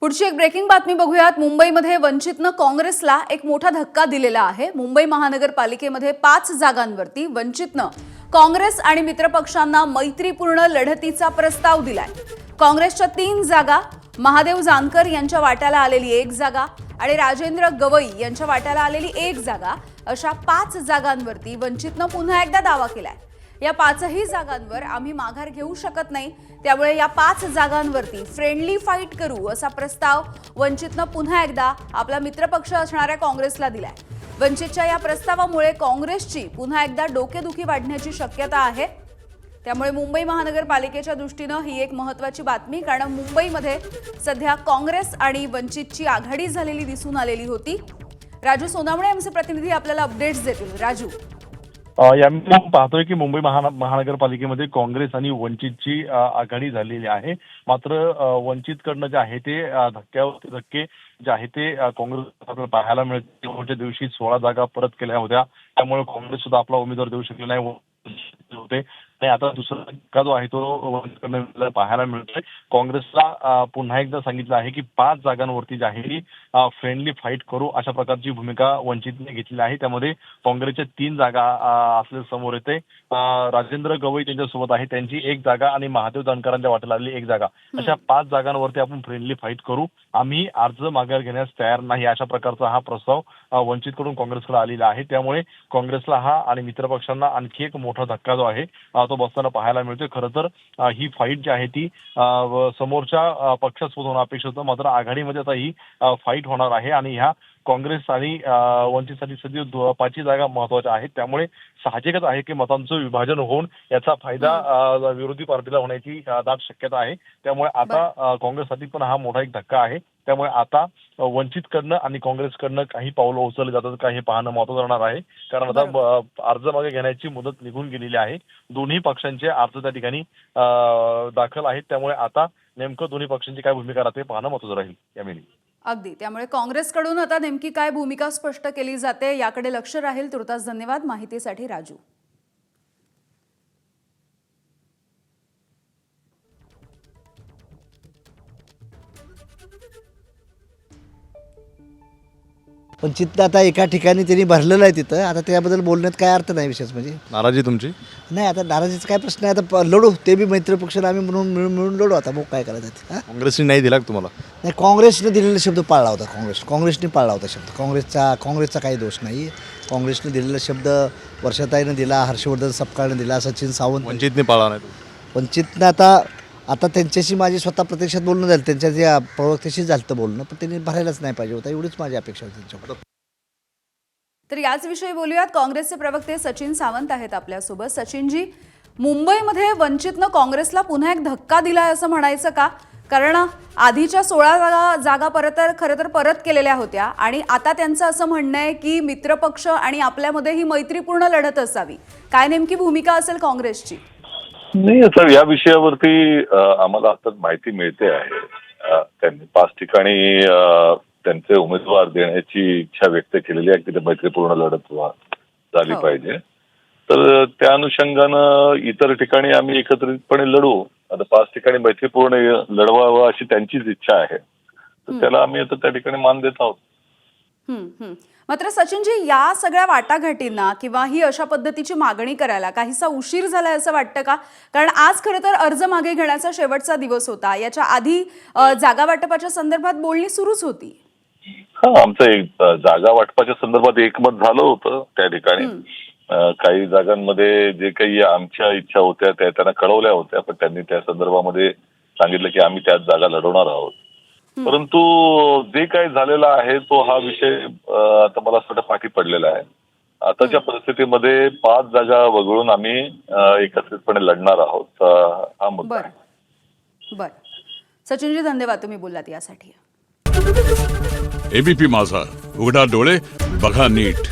पुढची एक ब्रेकिंग बातमी बघूयात। मुंबईमध्ये वंचितनं काँग्रेसला एक मोठा धक्का दिलेला आहे। मुंबई महानगरपालिकेमध्ये 5 जागांवरती वंचितनं काँग्रेस आणि मित्रपक्षांना मैत्रीपूर्ण लढतीचा प्रस्ताव दिलाय। काँग्रेसच्या 3 जागा, महादेव जानकर यांच्या वाट्याला आलेली 1 जागा आणि राजेंद्र गवई यांच्या वाट्याला आलेली 1 जागा, अशा 5 जागांवरती वंचितनं पुन्हा एकदा दावा केलाय। या 5ही जागांवर आम्ही माघार घेऊ शकत नाही, त्यामुळे या 5 जागांवरती फ्रेंडली फाईट करू असा प्रस्ताव वंचितनं पुन्हा एकदा आपला मित्रपक्ष असणाऱ्या काँग्रेसला दिलाय। वंचितच्या या प्रस्तावामुळे काँग्रेसची पुन्हा एकदा डोकेदुखी वाढण्याची शक्यता आहे। त्यामुळे मुंबई महानगरपालिकेच्या दृष्टीने ही एक महत्त्वाची बातमी, कारण मुंबईमध्ये सध्या काँग्रेस आणि वंचितची आघाडी झालेली दिसून आलेली होती। राजू सोनावणे आमचे प्रतिनिधी आपल्याला अपडेट्स देतील। राजू, यामध्ये आपण पाहतोय की मुंबई महानगरपालिकेमध्ये काँग्रेस आणि वंचितची आघाडी झालेली आहे। मात्र वंचितकडनं जे आहे ते धक्क्यावरती धक्के जे आहे ते काँग्रेस आपल्याला पाहायला मिळते। शेवटच्या दिवशी 16 जागा परत केल्या होत्या, त्यामुळे काँग्रेस सुद्धा आपला उमेदवार देऊ शकले नाही होते। आणि आता दुसरा धक्का जो आहे तो वंचितकडनं पाहायला मिळतोय। काँग्रेसला पुन्हा एकदा सांगितलं आहे की 5 जागांवरती जी आहे ती फ्रेंडली फाईट करू अशा प्रकारची भूमिका वंचितने घेतली आहे। त्यामध्ये काँग्रेसच्या 3 जागा असलेल्या समोर येते। राजेंद्र गवई त्यांच्यासोबत आहे, त्यांची 1 जागा आणि महादेव जानकरांच्या वाट्याला आलेली 1 जागा, अशा 5 जागांवरती आपण फ्रेंडली फाईट करू, आम्ही अर्ज माघार घेण्यास तयार नाही, अशा प्रकारचा हा प्रस्ताव वंचितकडून काँग्रेसकडे आलेला आहे। त्यामुळे काँग्रेसला हा आणि मित्रपक्षांना आणखी एक मोठा धक्का जो आहे तो बसताना पाहायला मिळतोय। खरं तर ही फाईट जी आहे ती समोरच्या पक्षासोबत होणं अपेक्षित होतं, मात्र आघाडीमध्ये आता ही फाईट होणार आहे आणि ह्या काँग्रेस आणि वंचितसाठी सध्या 5 जागा महत्त्वाच्या आहेत। त्यामुळे साहजिकच आहे की मतांचं विभाजन होऊन याचा फायदा विरोधी पार्टीला होण्याची दाट शक्यता आहे। त्यामुळे आता काँग्रेससाठी पण हा मोठा एक धक्का आहे। त्यामुळे आता वंचितकडनं आणि काँग्रेसकडनं काही पावलं उचलली जातात का हे पाहणं महत्त्वाचं राहणार आहे, कारण आता अर्ज मागे घेण्याची मुदत निघून गेलेली आहे। दोन्ही पक्षांचे अर्ज त्या ठिकाणी दाखल आहेत। त्यामुळे आता नेमकं दोन्ही पक्षांची काय भूमिका राहते पाहणं महत्त्वाचं राहील। यामिनी, अगदी, त्यामुळे काँग्रेसकडून आता नेमकी काय भूमिका स्पष्ट केली जाते याकडे लक्ष राहील। तुर्तास धन्यवाद माहितीसाठी राजू। वंचित आता एका ठिकाणी त्यांनी भरलेलं आहे तिथं, आता त्याबद्दल बोलण्यात काय अर्थ नाही। विशेष म्हणजे नाराजी तुमची नाही, आता नाराजीचा काय प्रश्न आहे, आता लढू, ते बी मैत्री पक्षाला आम्ही म्हणून मिळून लढू। आता मग काय करायचं? काँग्रेसने नाही दिला का तुम्हाला? नाही, काँग्रेसने दिलेला शब्द पाळला होता। काँग्रेसने पाळला होता शब्द। काँग्रेसचा काही दोष नाही। काँग्रेसने दिलेला शब्द वर्षाताईनं दिला, हर्षवर्धन सपकाळनं दिला, सचिन सावंत, वंचितने पाळला नाही? वंचितनं आता त्यांच्याशी माझी स्वतः प्रत्यक्षात बोलणं झालं, त्यांच्या जे प्रवक्त्याशी झालं बोलणं, पण त्यांनी भरायलाच नाही पाहिजे होता, एवढीच माझी अपेक्षा होती त्यांच्याकडे। तर याच विषयी बोलूयात। काँग्रेसचे प्रवक्ते सचिन सावंत आहेत आपल्यासोबत। सचिनजी, मुंबईमध्ये वंचितनं काँग्रेसला पुन्हा एक धक्का दिलाय असं म्हणायचं का? कारण आधीच्या 16 जागा खरं तर परत केलेल्या होत्या आणि आता त्यांचं असं म्हणणं आहे की मित्रपक्ष आणि आपल्यामध्ये ही मैत्रीपूर्ण लढत असावी। काय नेमकी भूमिका असेल काँग्रेसची? नाही, सर, या विषयावरती आम्हाला आता माहिती मिळते आहे। त्यांनी 5 ठिकाणी त्यांचे उमेदवार देण्याची इच्छा व्यक्त केलेली आहे की ते मैत्रीपूर्ण लढत झाली पाहिजे। तर त्या अनुषंगानं इतर ठिकाणी आम्ही एकत्रितपणे लढू। आता 5 ठिकाणी मैत्रीपूर्ण लढवावं अशी त्यांचीच इच्छा आहे, तर त्याला आम्ही आता त्या ठिकाणी मान देत आहोत। मात्र सचिनजी, या सगळ्या वाटाघाटींना किंवा ही अशा पद्धतीची मागणी करायला काहीसा उशीर झालाय असं वाटतं का? कारण आज खरं तर अर्ज मागे घेण्याचा शेवटचा दिवस होता। याच्या आधी जागा वाटपाच्या संदर्भात बोलणी सुरूच होती। आमचं एक जागा वाटपाच्या संदर्भात एकमत झालं होतं त्या ठिकाणी। काही जागांमध्ये जे काही आमच्या इच्छा होत्या त्या त्यांना कळवल्या होत्या, पण त्यांनी त्या संदर्भामध्ये सांगितलं की आम्ही त्याच जागा लढवणार आहोत। परंतु जे काही झालेला आहे तो हा विषय आता मला असं पाठी पडलेला आहे। आताच्या परिस्थितीमध्ये 5 जागा वगळून आम्ही एकत्रितपणे लढणार आहोत, हा मुद्दा आहे। बरं, सचिनजी धन्यवाद, तुम्ही बोललात यासाठी। एबीपी माझा, उघडा डोळे बघा नीट।